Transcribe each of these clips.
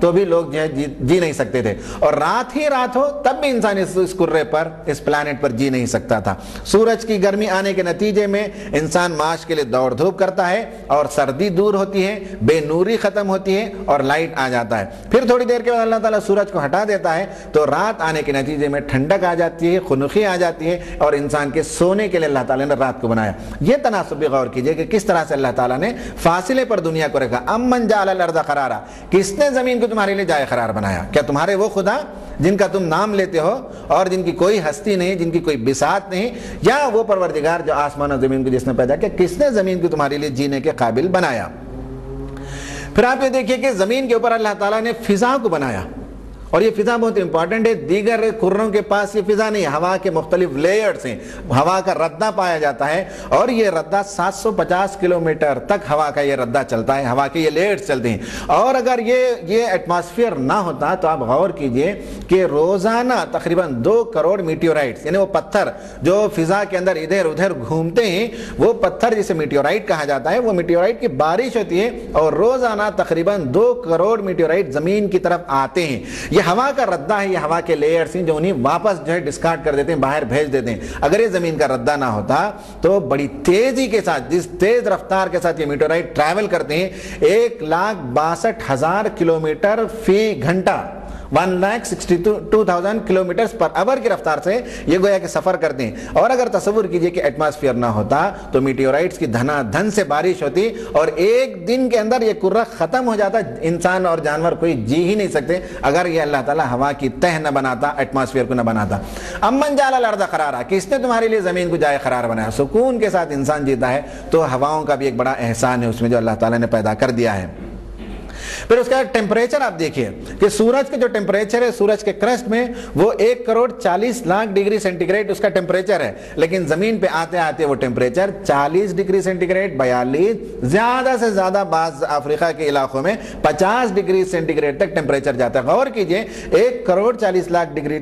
تو بھی لوگ جو ہے جی نہیں سکتے تھے، اور رات ہی رات ہو تب بھی انسان اس کرے پر، اس پلانٹ پر جی نہیں سکتا تھا۔ سورج کی گرمی آنے کے نتیجے میں انسان معاش کے لیے دوڑ دھوپ کرتا ہے، اور سردی دور ہوتی ہے، بے نوری ختم ہوتی ہے، اور لائٹ آ جاتا ہے۔ پھر تھوڑی دیر کے بعد اللہ تعالیٰ سورج کو ہٹا دیتا ہے تو رات آنے کے نتیجے میں ٹھنڈک آ جاتی ہے، خنکی آ جاتی ہے، اور انسان کے سونے کے لیے اللہ تعالیٰ نے رات کو بنایا۔ یہ تناسب بھی غور کیجئے کہ کس طرح سے اللہ تعالیٰ نے فاصلے پر دنیا کو رکھا۔ امن جعل الارض قرارا، کس نے زمین کو تمہارے لیے جائے قرار بنایا؟ کیا تمہارے وہ خدا جن کا تم نام لیتے ہو اور جن کی کوئی ہستی نہیں، جن کی کوئی بساط نہیں، یا وہ پروردگار جو آسمان اور زمین کو جس نے پیدا کیا، کس نے زمین کو تمہارے لیے جینے کے قابل بنایا؟ پھر آپ یہ دیکھیے کہ زمین کے اوپر اللہ تعالیٰ نے فضا کو بنایا، اور یہ فضا بہت امپورٹنٹ ہے۔ دیگر کروں کے پاس یہ فضا نہیں، ہوا کے مختلف لیئرز ہیں، ہوا کا ردہ پایا جاتا ہے، اور یہ ردہ 750 کلومیٹر تک ہوا کا یہ ردہ چلتا ہے، ہوا کے یہ لیئرز چلتے ہیں۔ اور اگر یہ ایٹماسفیئر نہ ہوتا تو آپ غور کیجئے کہ روزانہ تقریباً 2 کروڑ میٹیورائٹس، یعنی وہ پتھر جو فضا کے اندر ادھر ادھر گھومتے ہیں، وہ پتھر جسے میٹیورائٹ کہا جاتا ہے، وہ میٹیورائٹ کی بارش ہوتی ہے، اور روزانہ تقریباً 2 کروڑ میٹیورائٹ زمین کی طرف آتے ہیں۔ یہ ہوا کا ردہ ہے، یہ ہوا کے لیئرز ہیں جو انہیں واپس جو ہے ڈسکارڈ کر دیتے ہیں، باہر بھیج دیتے ہیں۔ اگر یہ زمین کا ردہ نہ ہوتا تو بڑی تیزی کے ساتھ، جس تیز رفتار کے ساتھ یہ میٹیورائٹ ٹریول کرتے ہیں، 1,62,000 کلومیٹر فی گھنٹہ، 1,62,000 کلومیٹرز پر آور کی رفتار سے یہ گویا کہ سفر کرتے ہیں۔ اور اگر تصور کیجئے کہ ایٹماسفیئر نہ ہوتا تو میٹیورائٹس کی دھنا دھن سے بارش ہوتی، اور ایک دن کے اندر یہ کرہ ختم ہو جاتا، انسان اور جانور کوئی جی ہی نہیں سکتے اگر یہ اللہ تعالیٰ ہوا کی تہ نہ بناتا، ایٹماسفیئر کو نہ بناتا۔ امن جعل الارض قرارا، کس نے تمہارے لیے زمین کو جائے قرار بنایا؟ سکون کے ساتھ انسان جیتا ہے تو ہواؤں کا بھی ایک بڑا احسان ہے اس میں جو اللہ تعالیٰ نے پیدا کر دیا ہے۔ پھر اس کا ٹیمپریچر آپ دیکھیے کہ سورج کے جو ٹیمپریچر ہے سورج کے کرسٹ میں وہ 1,40,00,000 ڈگری سینٹی گریڈ اس کا ٹیمپریچر ہے، لیکن زمین پہ آتے آتے وہ ٹیمپریچر 40 ڈگری سینٹی گریڈ، 42، زیادہ سے زیادہ بعض افریقہ کے علاقوں میں 50 ڈگری سینٹی گریڈ تک ٹیمپریچر جاتا ہے۔ غور کیجئے 1,40,00,000 ڈگری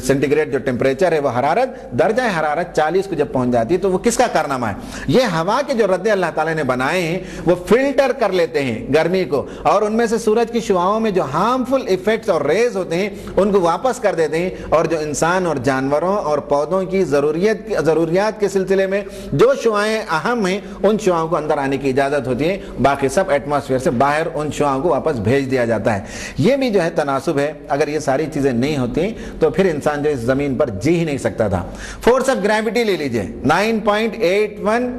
سینٹی گریڈ جو ٹیمپریچر ہے وہ حرارت، درجہ حرارت 40 کو جب پہنچ جاتی ہے تو وہ کس کا کارنامہ ہے؟ یہ ہوا کے جو ردے اللہ تعالیٰ نے بنائے ہیں وہ فلٹر کر لیتے ہیں گرمی کو، اور ان میں سے سورج کی شعاؤں میں جو ہارمفل ایفیکٹس اور ریز ہوتے ہیں ان کو واپس کر دیتے ہیں، اور جو انسان اور جانوروں اور پودوں کی ضروریات کے سلسلے میں جو شعائیں اہم ہیں ان شعاؤں کو اندر آنے کی اجازت ہوتی ہے، باقی سب ایٹماسفیئر سے باہر ان شعاؤں کو واپس بھیج دیا جاتا ہے۔ یہ بھی جو ہے تناسب ہے، اگر یہ ساری چیزیں نہیں ہوتی تو پھر انسان جو اس زمین پر جی ہی نہیں سکتا تھا۔ فورس آف گریوٹی لے لیجئے 9.81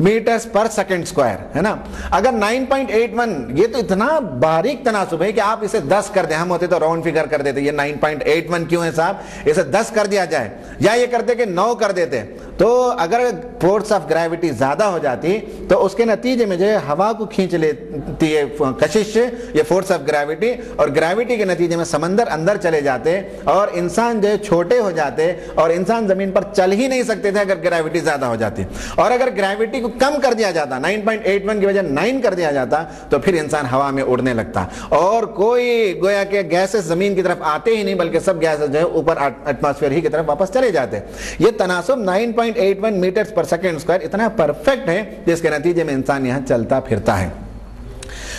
میٹرز پر سیکنڈ سکوائر ہے نا۔ اگر 9.81، یہ تو اتنا باریک تناسب ہے کہ آپ اسے 10 کر دیں، ہم ہوتے تو راؤنڈ فگر کر دیتے، یہ 9.81 کیوں ہے صاحب، اسے 10 کر دیا جائے، یا یہ کرتے کہ 9 کر دیتے، تو اگر فورس آف گریوٹی زیادہ ہو جاتی تو اس کے نتیجے میں جو ہے ہوا کو کھینچ لیتی ہے کشش سے یہ فورس آف گریوٹی، اور گریوٹی کے نتیجے میں سمندر اندر چلے جاتے اور انسان جو ہے چھوٹے ہو جاتے، اور انسان زمین پر چل ہی نہیں سکتے تھے اگر گریوٹی زیادہ ہو جاتی۔ اور اگر گریوٹی کو کم کر دیا جاتا، 9.81 کی وجہ 9 کر دیا جاتا، تو پھر انسان ہوا میں اڑنے لگتا، اور کوئی گویا کہ گیسز زمین کی طرف آتے ہی نہیں، بلکہ سب گیسز جو ہے اوپر ایٹماسفیئر ہی کی طرف واپس چلے جاتے۔ یہ تناسب 9.81 میٹرز پر سیکنڈ سکوائر اتنا پرفیکٹ ہے جس کے نتیجے میں انسان یہاں چلتا پھرتا ہے۔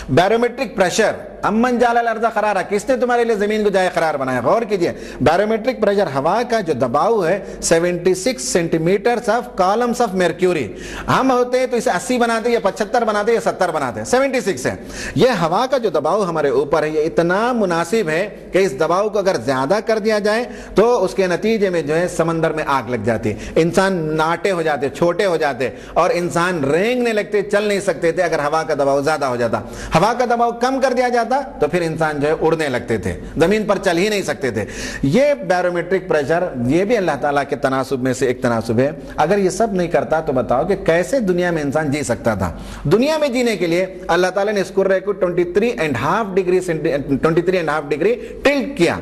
بیرومیٹرک پریشر امن جعل الارض قرارا، کس نے تمہارے لیے زمین کو جائے قرار بنایا؟ غور کیجئے بیرومیٹرک پریشر، ہوا کا جو دباؤ ہے 76 centimetres of columns of mercury, ہم ہوتے تو اسے 80 بناتے یا 75 بناتے یا 70 بناتے، 76 ہے۔ یہ ہوا کا جو دباؤ ہمارے اوپر ہے یہ اتنا مناسب ہے کہ اس دباؤ کو اگر زیادہ کر دیا جائے تو اس کے نتیجے میں جو ہے سمندر میں آگ لگ جاتی، انسان ناٹے ہو جاتے، چھوٹے ہو جاتے، اور انسان رینگنے لگتے، چل نہیں سکتے تھے اگر ہوا کا دباؤ زیادہ ہو جاتا۔ ہوا کا دباؤ کم کر دیا جاتا تو پھر انسان جو ہے اڑنے لگتے تھے، زمین پر چل ہی نہیں سکتے تھے۔ یہ بیرومیٹرک پریشر یہ بھی اللہ تعالیٰ کے تناسب میں سے ایک تناسب ہے۔ اگر یہ سب نہیں کرتا تو بتاؤ کہ کیسے دنیا میں انسان جی سکتا تھا؟ دنیا میں جینے کے لیے اللہ تعالیٰ نے اس کرے کو 23.5 ڈگری ٹلٹ کیا۔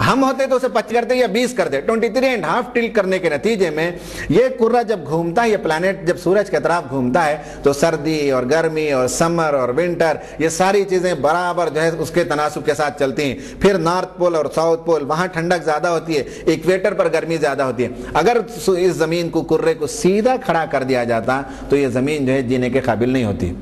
ہم ہوتے تو اسے 25 کرتے یا 20 کر دے، 23.5 ٹلٹ کرنے کے نتیجے میں یہ کرہ جب گھومتا ہے، یہ پلانٹ جب سورج کے اطراف گھومتا ہے تو سردی اور گرمی اور سمر اور ونٹر یہ ساری چیزیں برابر جو ہے اس کے تناسب کے ساتھ چلتی ہیں۔ پھر نارتھ پول اور ساؤتھ پول وہاں ٹھنڈک زیادہ ہوتی ہے، ایکویٹر پر گرمی زیادہ ہوتی ہے۔ اگر اس زمین کو کرے کو سیدھا کھڑا کر دیا جاتا تو یہ زمین جو ہے جینے کے قابل نہیں ہوتی۔